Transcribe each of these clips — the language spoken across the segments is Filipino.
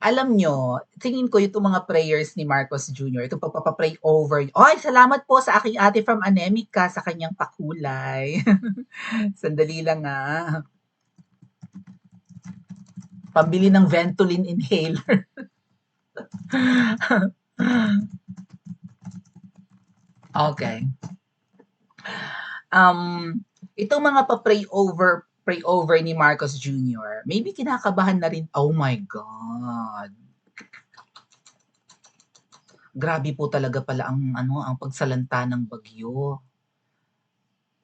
Alam niyo, tingin ko itong mga prayers ni Marcos Jr., itong pagpapa-pray over ay, salamat po sa aking ate from Anemica sa kanyang pakulay. Sandali lang, pambili ng Ventolin inhaler. Okay. Itong mga pray over ni Marcos Jr., maybe kinakabahan na rin. Oh my God. Grabe po talaga pala ang pagsalanta ng bagyo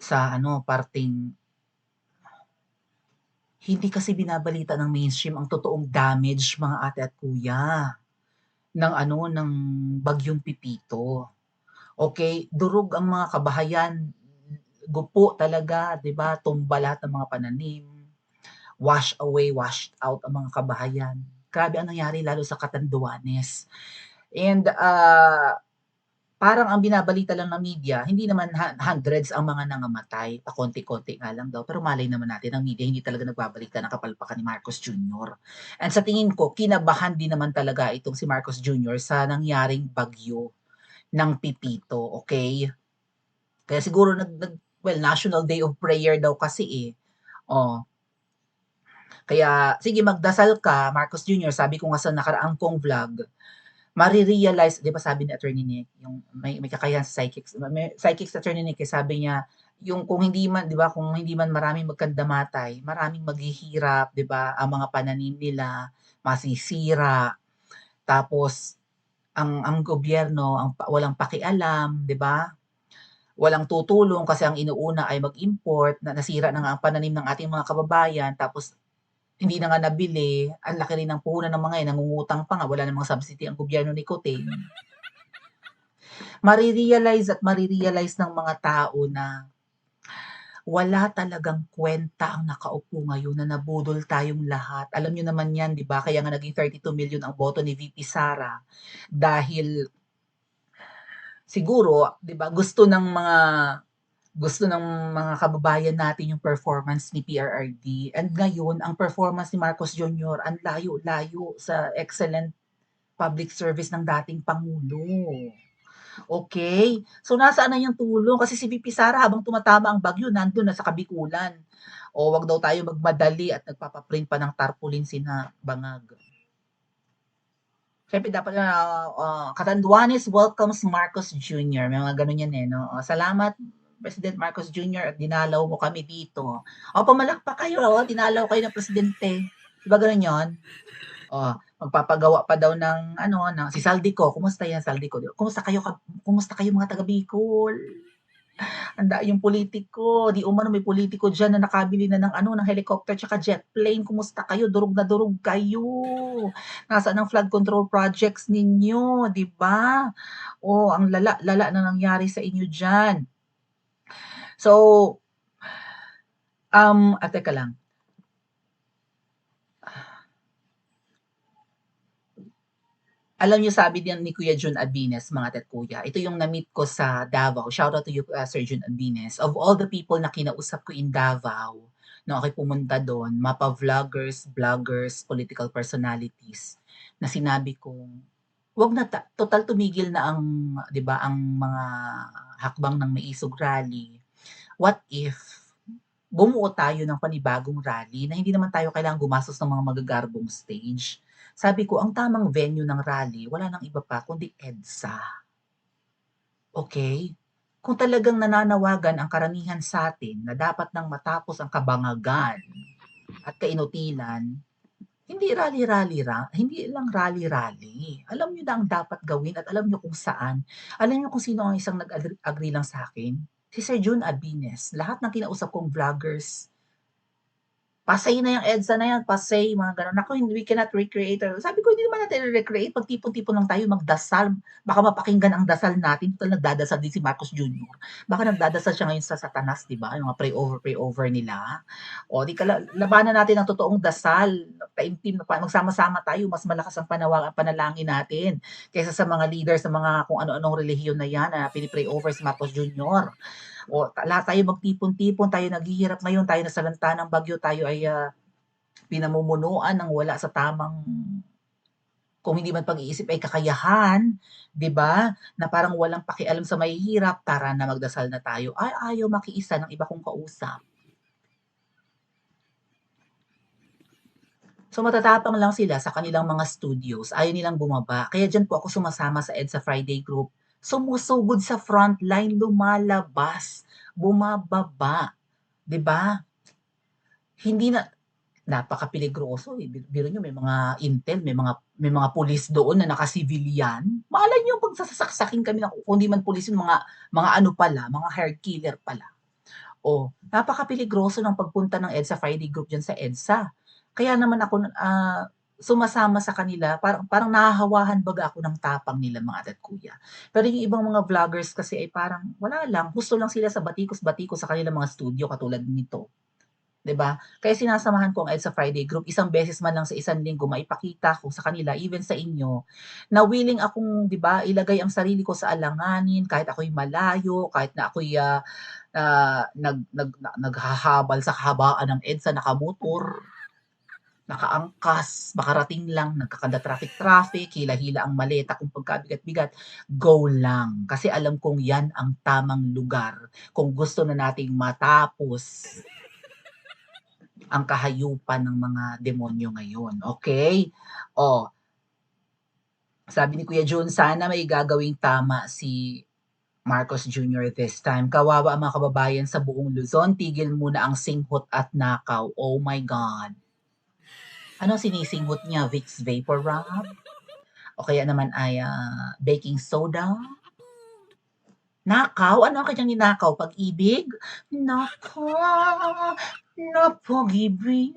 sa parteng hindi kasi binabalita ng mainstream ang totoong damage, mga ate at kuya, ng bagyong Pipito. Okay, durog ang mga kabahayan, gupo talaga, 'di ba? Tumba lahat ng mga pananim, wash away, washed out ang mga kabahayan. Grabe ang nangyari lalo sa Catanduanes. And parang ang binabalita lang ng media, hindi naman hundreds ang mga nangamatay, pakonti-konti nga lang daw. Pero malay naman natin, ang media hindi talaga nagbabalita ng kapalpakan ni Marcos Jr. And sa tingin ko, kinabahan din naman talaga itong si Marcos Jr. sa nangyaring bagyo ng Pipito, okay? Kaya siguro well, National Day of Prayer daw kasi eh. Oh, kaya sige magdasal ka, Marcos Jr., sabi ko nga sa nakaraang kong vlog, mare-realize, 'di ba sabi ni Attorney Nick, yung may kakayahan sa psychics, may psychics Attorney Nick, eh, sabi niya, yung kung hindi man, 'di ba, kung hindi man maraming magkandamatay, maraming maghihirap, 'di ba, ang mga pananim nila masisira, tapos ang gobyerno walang pakialam, 'di ba? Walang tutulong kasi ang inuuna ay mag-import, na nasira na nga ang pananim ng ating mga kababayan, tapos hindi na nga nabili, ang laki rin ng puhunan ng mga 'yan, nangungutang pa nga, wala namang subsidy ang gobyerno ni Cote. Mare-realize ng mga tao na wala talagang kwenta ang nakaupo ngayon, na nabudol tayong lahat. Alam niyo naman 'yan, 'di ba? Kaya nga naging 32 million ang boto ni VP Sara dahil siguro, 'di ba, gusto ng mga kababayan natin yung performance ni PRRD, and ngayon ang performance ni Marcos Jr. ang layo-layo sa excellent public service ng dating Pangulo. Okay? So nasaan na yung tulong? Kasi si VP Sara habang tumatama ang bagyo nandun na sa kabikulan. O wag daw tayo magmadali at nagpapaprint pa ng tarpaulin sina Bangag. Siyempre dapat Catanduanes welcomes Marcos Jr. May mga ganun yan eh. No? Salamat President Marcos Jr. at dinalaw mo kami dito. O pumalakpak kayo, dinalaw kayo ng presidente. Diba ganun yun? Oh, magpapagawa pa daw ng si Saldico. Kumusta yan, Saldico? Kumusta kayo mga taga Bicol? Yung politiko, di umano may politiko diyan na nakabili na ng helicopter tsaka jet plane. Kumusta kayo? Durog na durog kayo. Nasaan ang flood control projects ninyo, 'di ba? Oh, ang lala na nangyari sa inyo diyan. So, teka lang. Alam niyo, sabi din ni Kuya Jun Abines, mga ate kuya, ito yung na-meet ko sa Davao. Shout out to you, Sir Jun Abines. Of all the people na kinausap ko in Davao, nung ako'y pumunta doon, mapa-vloggers, bloggers, political personalities, na sinabi kong, wag na total tumigil na ang, 'di ba, ang mga hakbang ng Maisog Rally. What if bumuo tayo ng panibagong rally na hindi naman tayo kailangang gumastos ng mga magagarbong stage. Sabi ko, ang tamang venue ng rally, wala nang iba pa kundi EDSA. Okay? Kung talagang nananawagan ang karamihan sa atin na dapat nang matapos ang kabangagan at kainutilan, hindi lang rally-rally. Alam niyo na ang dapat gawin at alam niyo kung saan. Alam niyo kung sino ang isang nag-agree lang sa akin? Si Sir Jun Abines. Lahat ng kinausap kong vloggers, pasay na yung EDSA na yan, pasay, mga gano'n. Naku, we cannot recreate. Sabi ko, hindi naman natin recreate. Pagtipon-tipon lang tayo, magdasal. Baka mapakinggan ang dasal natin. Total, nagdadasal din si Marcos Jr. Baka nagdadasal siya ngayon sa Satanas, di ba? Yung mga pray over nila. O, di ka labanan natin ang totoong dasal. Taimtim na magsama-sama tayo. Mas malakas ang panalangin natin kaysa sa mga leaders sa mga kung ano-anong relihiyon na yan na pinipray over si Marcos Jr. O lahat tayo magtipon-tipon, tayo naghihirap ngayon, tayo nasalanta ng bagyo, tayo ay pinamumunuan ng wala sa tamang Kung hindi man pag-iisip ay kakayahan, 'di ba? Na parang walang pakialam sa mahihirap, tara na magdasal na tayo. Ay, ayaw makiisa ng iba kong kausap. So matatapang lang sila sa kanilang mga studios, ayaw nilang bumaba. Kaya diyan po ako sumasama sa EDSA Friday Group. Sumusugod sa frontline, lumalabas, bumababa, 'di ba? Hindi na napakapeligroso, eh. Biro niyo may mga intel, may mga pulis doon na naka-civilian. Malay niyo 'pag sasaksakin kami ng kung di man pulis yung mga ano pala, mga hired killer pala. Oh, napakapeligroso ng pagpunta ng EDSA Friday Group diyan sa EDSA. Kaya naman ako, sumasama sa kanila parang parang nahahawahan baga ako ng tapang nila mga ate at kuya. Pero yung ibang mga vloggers kasi ay parang wala lang, gusto lang sila sa batikos-batikos sa kanilang mga studio katulad nito. 'Di ba? Kaya sinasamahan ko ang EDSA Friday Group, isang beses man lang sa isang linggo maipakita ko sa kanila, even sa inyo, na willing akong 'di ba, ilagay ang sarili ko sa alanganin kahit ako'y malayo, kahit na ako'y, naghahabal sa kahabaan ng EDSA, nakamotor, nakaangkas, makarating lang, nagkakada-traffic-traffic, hila-hila ang maleta kung pagkabigat-bigat, go lang. Kasi alam kong 'yan ang tamang lugar kung gusto na nating matapos ang kahayupan ng mga demonyo ngayon, okay? Oh, sabi ni Kuya Jun, sana may gagawing tama si Marcos Jr. this time. Kawawa ang mga kababayan sa buong Luzon, tigil muna ang singhot at nakaw. Oh my God. Ano sinisinghot niya? Vicks Vapor Rub? O kaya naman ay baking soda? Nakaw? Ano ang kanyang ninakaw? Pag-ibig? Nakaw na pag-ibig,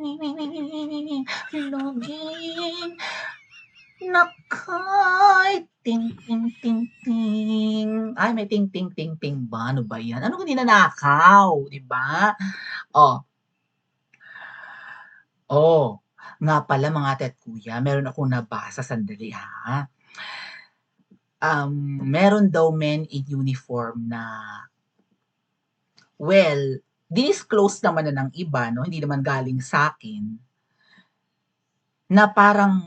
laging nakay ting ting ting ting. Ay, may ting ting ting ting ba? Ano ba 'yan? Anong ninanakaw, 'di ba? Oh, oh, nga pala mga ate at kuya, meron akong nabasa, sandali ha. Meron daw men in uniform na, well, dinisclose naman na ng iba 'no, hindi naman galing sa'kin, na parang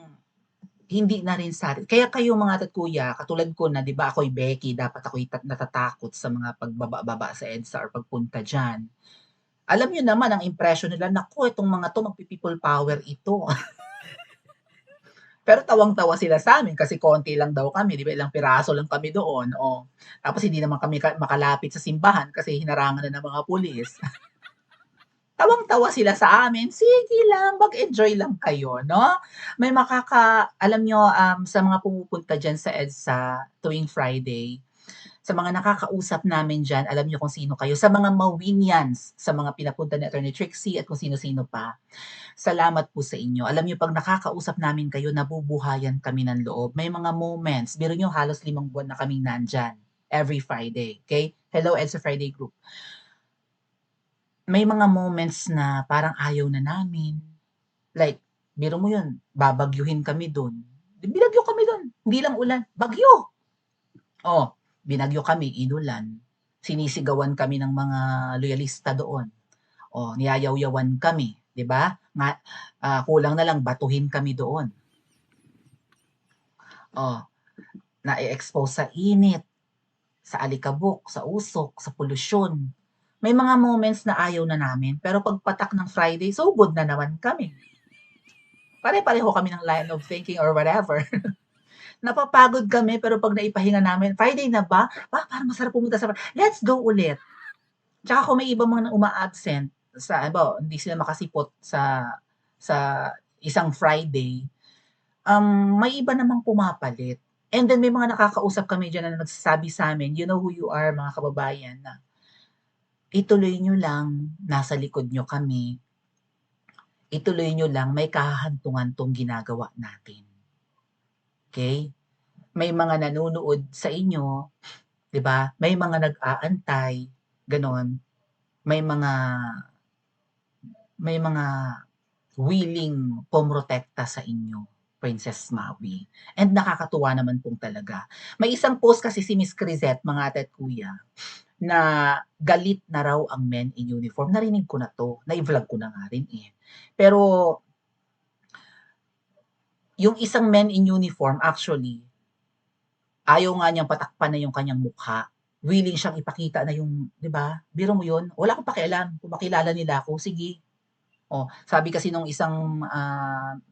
hindi na rin kaya kayo mga ate at kuya, katulad ko na 'di ba ako'y Becky, dapat ako'y natatakot sa mga pagbaba-baba sa EDSA or pagpunta diyan. Alam niyo naman ang impression nila, naku itong mga 'to magpi-people power ito. Pero tawang-tawa sila sa'min kasi konti lang daw kami, 'di ba ilang piraso lang kami doon, oh. Tapos hindi naman kami makalapit sa simbahan kasi hinarangan na ng mga pulis. Tawang-tawa sila sa amin, "Sige lang, mag-enjoy lang kayo 'no." May alam niyo, sa mga pumupunta diyan sa EDSA tuwing Friday, sa mga nakakausap namin diyan, alam niyo kung sino kayo, sa mga Mawinians, sa mga pinapunta ni Attorney Trixie at kung sino-sino pa. Salamat po sa inyo. Alam niyo 'pag nakakausap namin kayo, nabubuhayan kami ng loob. May mga moments, biro niyo halos 5 buwan na kaming nandiyan, every Friday, okay? Hello, EDSA Friday Group. May mga moments na parang ayaw na namin. Like, biro mo 'yun, babagyuhin kami dun. Binagyo kami dun, hindi lang ulan, bagyo. Oh, binagyo kami, inulan. Sinisigawan kami ng mga loyalista doon. Oh, niyayawyawan kami, 'di ba? Nga, kulang na lang batuhin kami doon. Oh, na-e-expose sa init, sa alikabok, sa usok, sa polusyon. May mga moments na ayaw na namin, pero pagpatak ng Friday, sugod na naman kami. Pare-pareho kami ng line of thinking or whatever. Napapagod kami, pero pag naipahinga namin, Friday na ba? Parang masarap pumunta sa let's go ulit. Tsaka kung may iba mga uma-absent sa halimbawa, hindi sila makasipot sa isang Friday, may iba namang pumapalit. And then may mga nakakausap kami diyan na nagsasabi sa'min, "You know who you are mga kababayan, na ituloy niyo lang, nasa likod niyo kami. Ituloy niyo lang, may kahahantungan 'tong ginagawa natin." Okay? May mga nanonood sa inyo, 'di ba? May mga nag-aantay, gano'n. May mga may mga willing pumrotekta sa inyo, Princess Maui. And nakakatuwa naman pong talaga. May isang post kasi si Miss Crisette, mga ate at kuya, na galit na raw ang men in uniform. Narinig ko na 'to, nai-vlog ko na nga rin, eh. Pero Yung isang men in uniform actually, ayaw nga niyang patakpan na yung kanyang mukha. Willing siyang ipakita na yung, 'di ba? Biro mo yun, wala akong pakialam kung makilala nila ako, sige. Oh, sabi kasi nung isang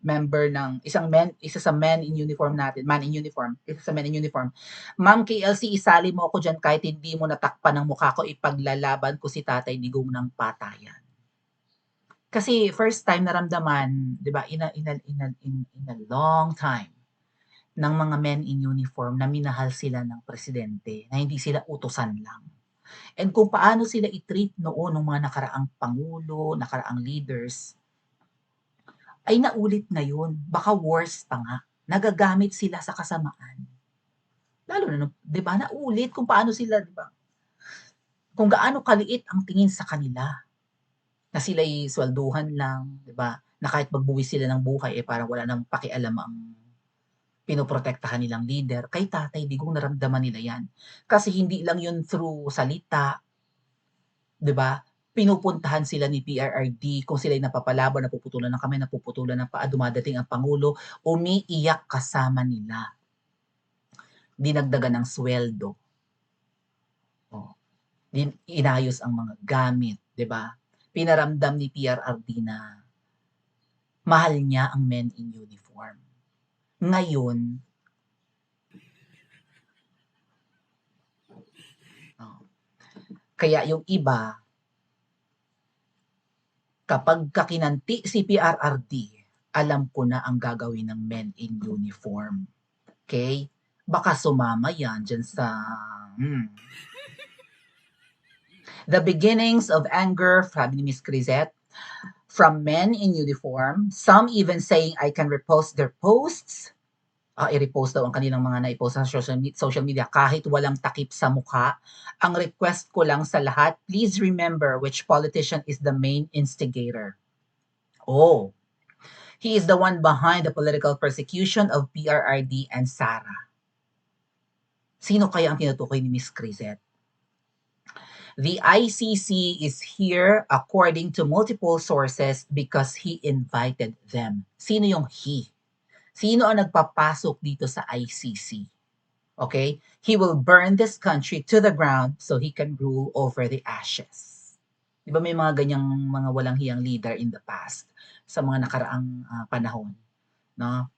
member ng isa sa men in uniform natin, man in uniform, isa sa men in uniform, Ma'am KLC, isali mo ako dyan kahit hindi mo natakpan ng mukha ko, ipaglalaban ko si Tatay Digong ng patayan. Kasi first time naramdaman, 'di ba, in a long time, ng mga men in uniform na minahal sila ng presidente, na hindi sila utusan lang. And kung paano sila i-treat noon ng mga nakaraang pangulo, nakaraang leaders, ay naulit ngayon. Baka worse pa nga. Nagagamit sila sa kasamaan. Lalo na, 'di ba, naulit kung paano sila, 'di ba? Kung gaano kaliit ang tingin sa kanila, na sila'y swelduhan lang, 'di ba? Na kahit magbuwis sila ng buhay, parang wala nang pakialam ang pinoprotektahan nilang leader. Kay Tatay Digong naramdaman nila 'yan. Kasi hindi lang 'yun through salita, 'di ba? Pinupuntahan sila ni PRRD, kung sila'y napapalaban, napuputulan ng kamay, napuputulan ng paa, dumadating ang pangulo, umiiyak kasama nila. Dinagdagan ng sweldo. Oh, inayos ang mga gamit, 'di ba? Pinaramdam ni PRRD na mahal niya ang men in uniform. Ngayon, oh, kaya yung iba, kapag kakinanti si PRRD, alam ko na ang gagawin ng men in uniform. Okay? Baka sumama yan dyan sa... The beginnings of anger, sabi ni Miss Crisette, from men in uniform, some even saying I can repost their posts. I-repost daw ang kanilang mga naipost sa social media kahit walang takip sa mukha. Ang request ko lang sa lahat, please remember which politician is the main instigator. Oh, he is the one behind the political persecution of PRRD and Sara. Sino kaya ang tinutukoy ni Miss Crisette? The ICC is here according to multiple sources because he invited them. Sino yung he? Sino ang nagpapasok dito sa ICC? Okay? He will burn this country to the ground so he can rule over the ashes. Di ba may mga ganyang mga walang hiyang leader in the past sa mga nakaraang panahon? No?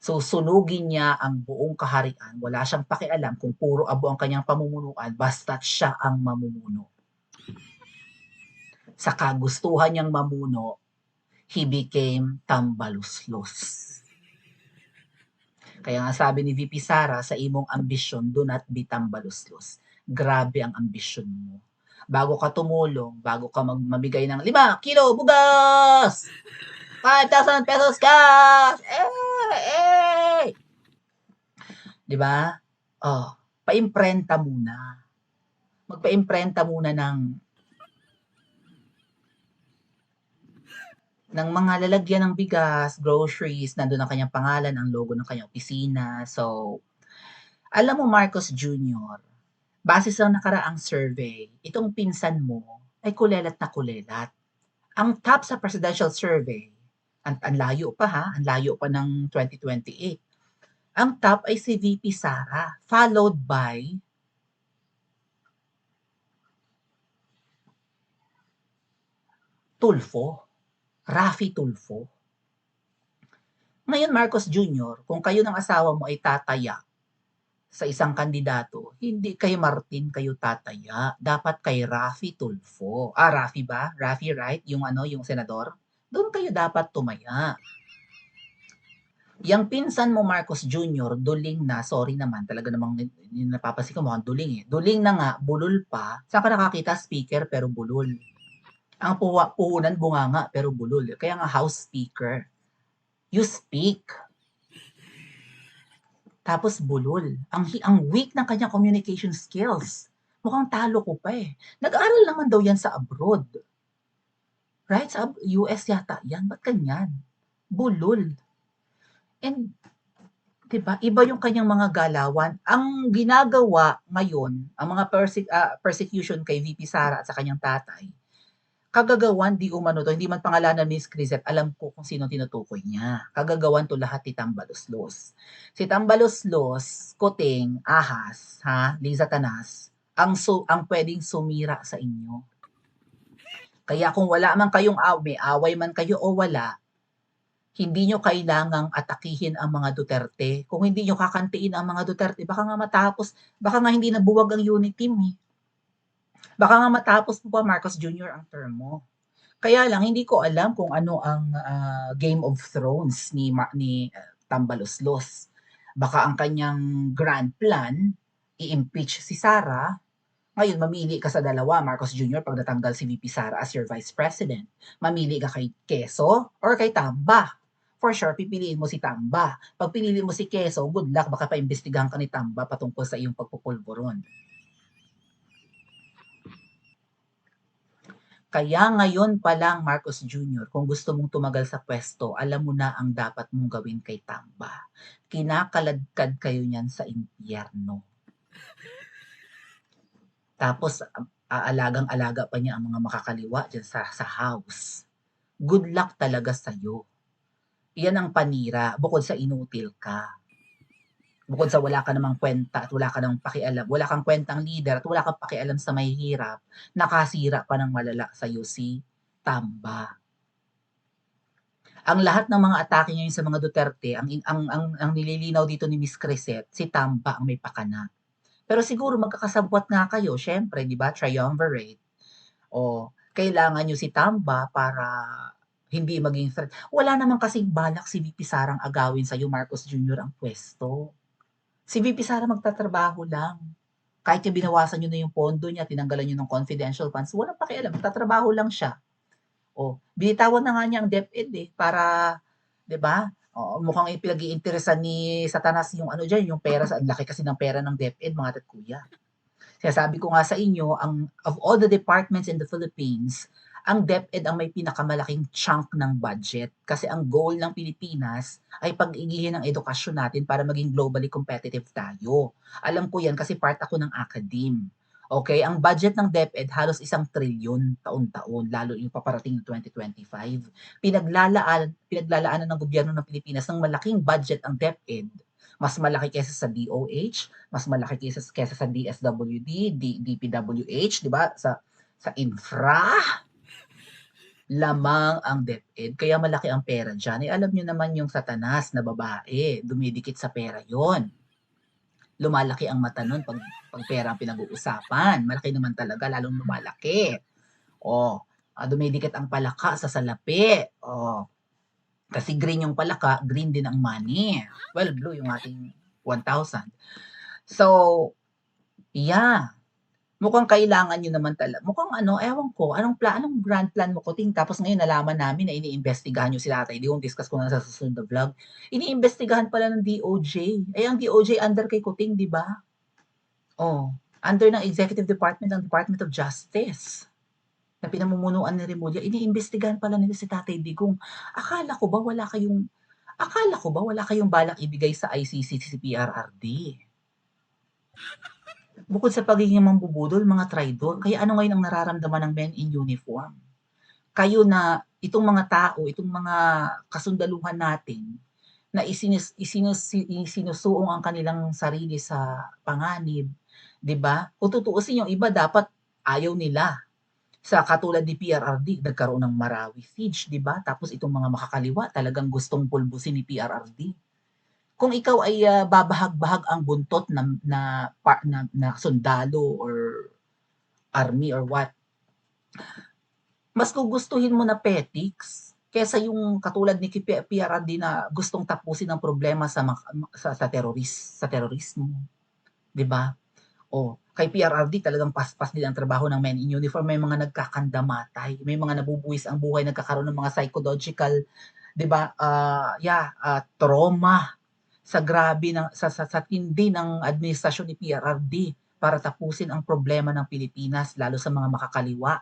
So sunugin niya ang buong kaharian, wala siyang pakialam kung puro abo ang kanyang pamumunuan, basta't siya ang mamumuno. Sa kagustuhan niyang mamuno, he became tambaluslos. Kaya nga sabi ni VP Sara, sa imong ambisyon, do not be tambaluslos. Grabe ang ambisyon mo. Bago ka tumulong, bago ka mamigay ng 5 kilo bugas! 5,000 pesos cash! Eh! 'Di ba? Oh, paimprenta muna. Magpaimprenta muna ng mga lalagyan ng bigas, groceries, nandun ang kanyang pangalan, ang logo ng kanyang opisina. So, alam mo Marcos Jr., base sa nakaraang survey, itong pinsan mo ay kulelat na kulelat. Ang top sa presidential survey, ang layo pa ha, ang layo pa ng 2028. Ang top ay si VP Sara, followed by Tulfo, Raffy Tulfo. Ngayon Marcos Jr., kung kayo ng asawa mo ay tataya sa isang kandidato, hindi kay Martin kayo tataya, dapat kay Raffy Tulfo. Raffy ba? Raffy, right? Yung yung senador? Doon kayo dapat tumaya. Yang pinsan mo Marcos Jr., duling na, sorry naman, talaga namang napapansin ko mukhang duling eh. Duling na nga, bulol pa. Saan ka nakakita? Speaker pero bulol. Ang puhunan bunganga pero bulol. Kaya nga House Speaker. You speak. Tapos bulol. Ang weak ng kanyang communication skills. Mukhang talo ko pa eh. Nag-aaral naman daw yan sa abroad. Right? Sa US yata yan. Ba't ganyan? Bulol. And, diba, iba yung kanyang mga galawan. Ang ginagawa ngayon, ang mga persecution kay VP Sara at sa kanyang tatay, Kagagawan di umano 'to, hindi man pangalanan ni Miss Crisette, alam ko kung sino tinutukoy niya. Kagagawan 'to lahat ni Tambaluslos. Si Tambaluslos, kuting, ahas, ha, Liza Tanas, ang puwedeng sumira sa inyo. Kaya kung wala man kayong may away man kayo o wala, hindi niyo kailangang atakihin ang mga Duterte. Kung hindi niyo kakantiin ang mga Duterte, baka nga hindi nabuwag ang unit team, eh. Baka nga matapos mo pa Marcos Jr. ang term mo. Kaya lang hindi ko alam kung ano ang Game of Thrones ni Tambaloslos. Baka ang kanyang grand plan i-impeach si Sara. Ngayon mamili ka sa dalawa, Marcos Jr. pag natanggal si VP Sara as your Vice President. Mamili ka kay Quezon or kay Tamba. For sure, pipiliin mo si Tamba. Pag pinili mo si Quezon, good luck, baka paimbestigahan ka ni Tamba patungkol sa iyong pagpupulburon. Kaya ngayon pa lang, Marcos Jr., kung gusto mong tumagal sa pwesto, alam mo na ang dapat mong gawin kay Tamba. Kinakaladkad kayo niyan sa impyerno. Tapos, aalagang-alaga pa niya ang mga makakaliwa dyan sa house. Good luck talaga sa'yo. Iyan ang panira, bukod sa inutil ka. Bukod sa wala ka namang kwenta at wala ka namang pakialam, wala kang kwentang leader at wala kang pakialam sa mahihirap, nakasira pa ng malala sa'yo si Tamba. Ang lahat ng mga atake ngayon sa mga Duterte, ang nililinaw dito ni Miss Crisette, si Tamba ang may pakana. Pero siguro magkakasabwat nga kayo, syempre, di ba, triumvirate. O, kailangan nyo si Tamba para hindi maging threat. Wala naman kasing balak si VP Sarang agawin sa'yo, Marcos Jr. ang pwesto. Si VP Sara magtatrabaho lang. Kahit yung binawasan nyo na yung pondo niya, tinanggalan nyo ng confidential funds, walang pakialam, magtatrabaho lang siya. O, binitawan na nga niya ang DepEd eh, para, 'di ba? O, mukhang pinag-iinteresan ni Satanas yung ano diyan, yung pera ang laki kasi ng pera ng DepEd, mga tat kuya. Kaya sabi ko nga sa inyo, of all the departments in the Philippines, ang DepEd ang may pinakamalaking chunk ng budget kasi ang goal ng Pilipinas ay pag-igihin ang edukasyon natin para maging globally competitive tayo. Alam ko yan kasi part ako ng academe. Okay, ang budget ng DepEd halos 1 trilyon taon-taon, lalo yung paparating ng 2025. Pinaglalaanan ng gobyerno ng Pilipinas ng malaking budget ang DepEd, mas malaki kaysa sa DOH, mas malaki kaysa sa DSWD, DPWH, di ba? Sa infra, lamang ang DepEd. Kaya malaki ang pera dyan. Alam nyo naman yung Satanas na babae, dumidikit sa pera yon. Lumalaki ang mata nun pag pera ang pinag-uusapan. Malaki naman talaga, lalong lumalaki. Dumidikit ang palaka sa salapi. Kasi green yung palaka, green din ang money. Well, blue yung ating 1,000. So, yeah. Mukhang kailangan nyo naman talaga. Mukhang ewan ko, anong grand plan mo, Kuting? Tapos ngayon nalaman namin na iniimbestigahan nyo sila Tatay Digong, discuss ko na sa susunod na vlog. Iniimbestigahan pala ng DOJ. Ang DOJ under kay Kuting, di ba? Under ng Executive Department ng Department of Justice na pinamumunuan ni Remulla, iniimbestigahan pala nila si Tatay Digong. Akala ko ba wala kayong balak ibigay sa ICC si PRRD? Bukod sa pagiging mambubudol, mga traidor, kaya ano ngayon ang nararamdaman ng men in uniform? Kayo na itong mga tao, itong mga kasundaluhan natin, na isinusuong ang kanilang sarili sa panganib, 'di ba? Kung tutuusin yung iba dapat ayaw nila. Sa katulad ni PRRD, nagkaroon ng Marawi siege, 'di ba? Tapos itong mga makakaliwa talagang gustong pulbusin ni PRRD. Kung ikaw ay babahag-bahag ang buntot na sundalo or army or what, mas gugustuhin mo na petics kesa yung katulad ni PRRD na gustong tapusin ang problema sa terorismo, 'di ba? Kay PRRD talagang paspas din ang trabaho ng men in uniform, may mga nagkakandamatay, may mga nabubuwis ang buhay, nagkakaroon ng mga psychological, 'di ba? Trauma sa grabe ng sa tindi ng administrasyon ni PRRD para tapusin ang problema ng Pilipinas lalo sa mga makakaliwa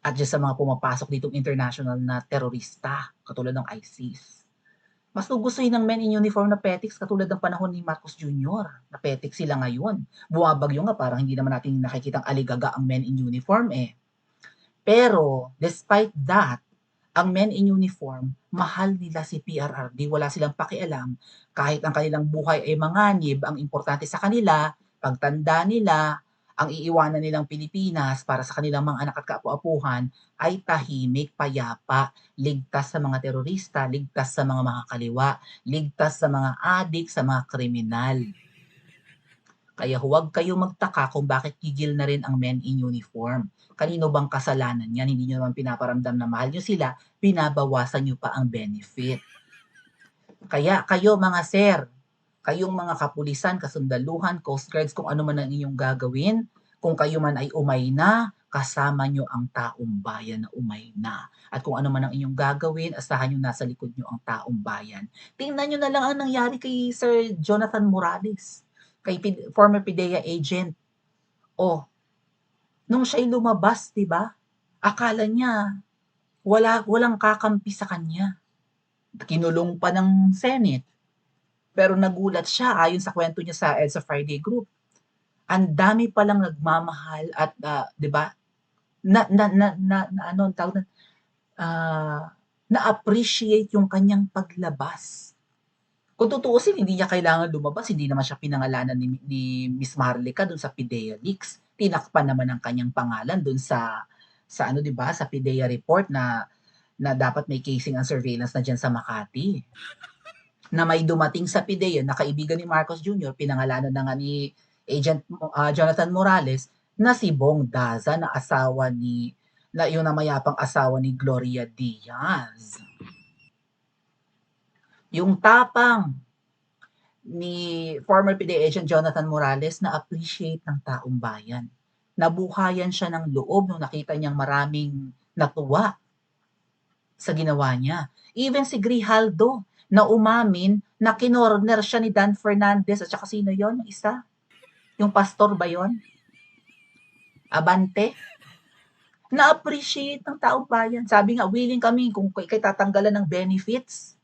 at dyan sa mga pumapasok ditong international na terorista katulad ng ISIS. Mas gugustuhin ng men in uniform na petics katulad ng panahon ni Marcos Jr. na petics sila ngayon. Bumabagyo nga, parang hindi naman natin nakikitang aligaga ang men in uniform eh. Pero despite that, ang men in uniform, mahal nila si PRRD, wala silang pakialam kahit ang kanilang buhay ay manganib, ang importante sa kanila, pagtanda nila, ang iiwanan nilang Pilipinas para sa kanilang mga anak at kaapu-apuhan ay tahimik, payapa, ligtas sa mga terorista, ligtas sa mga makakaliwa, ligtas sa mga adik, sa mga kriminal. Kaya huwag kayong magtaka kung bakit gigil na rin ang men in uniform. Kanino bang kasalanan yan? Hindi nyo naman pinaparamdam na mahal nyo sila, binabawasan nyo pa ang benefit. Kaya kayo mga sir, kayong mga kapulisan, kasundaluhan, coast guards, kung ano man ang inyong gagawin, kung kayo man ay umay na, kasama nyo ang taong bayan na umay na. At kung ano man ang inyong gagawin, asahan nyo nasa likod nyo ang taong bayan. Tingnan nyo na lang ang nangyari kay Sir Jonathan Morales, kay former PIDEA agent. Oh, nung siya'y lumabas, 'di ba? Akala niya walang kakampi sa kanya. Kinulong pa ng Senate. Pero nagulat siya ayon sa kwento niya sa EDSA Friday Group. Ang dami palang nagmamahal at 'di ba? Na ano ang tawag na-appreciate yung kanyang paglabas. Kung tutuusin hindi niya kailangan lumabas, hindi naman siya pinangalanan ni Miss Maharlika dun sa PIDEA Leaks. Tinakpan naman ang kanyang pangalan dun sa ano 'di ba, sa PIDEA report na dapat may casing and surveillance na diyan sa Makati. Na may dumating sa PIDEA na kaibigan ni Marcos Jr., pinangalanan na nga ni Agent Jonathan Morales na si Bong Daza na asawa ni na yung namayapang asawa ni Gloria Diaz. Yung tapang ni former PIDEA agent Jonathan Morales na appreciate ng taong bayan. Nabuhayan siya ng loob nung nakita niyang maraming natuwa sa ginawa niya. Even si Grijaldo na umamin na kinorner siya ni Dan Fernandez at saka sino yon yung isa? Yung pastor ba yon? Abante? Na-appreciate ng taong bayan. Sabi nga, willing kami kung kay tatanggalan ng benefits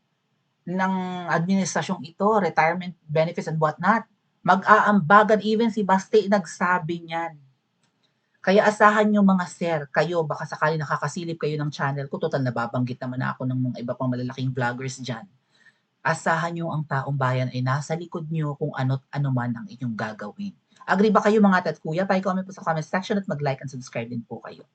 ng administrasyong ito, retirement benefits and whatnot. Mag-aambagan, even si Baste nagsabi niyan. Kaya asahan nyo mga sir, kayo baka sakali nakakasilip kayo ng channel ko, total nababanggit naman ako ng mga iba pang malalaking vloggers dyan. Asahan nyo ang taong bayan ay nasa likod nyo kung ano't ano man ang inyong gagawin. Agree ba kayo mga tat kuya? Pa-comment po sa comment section at mag-like and subscribe din po kayo.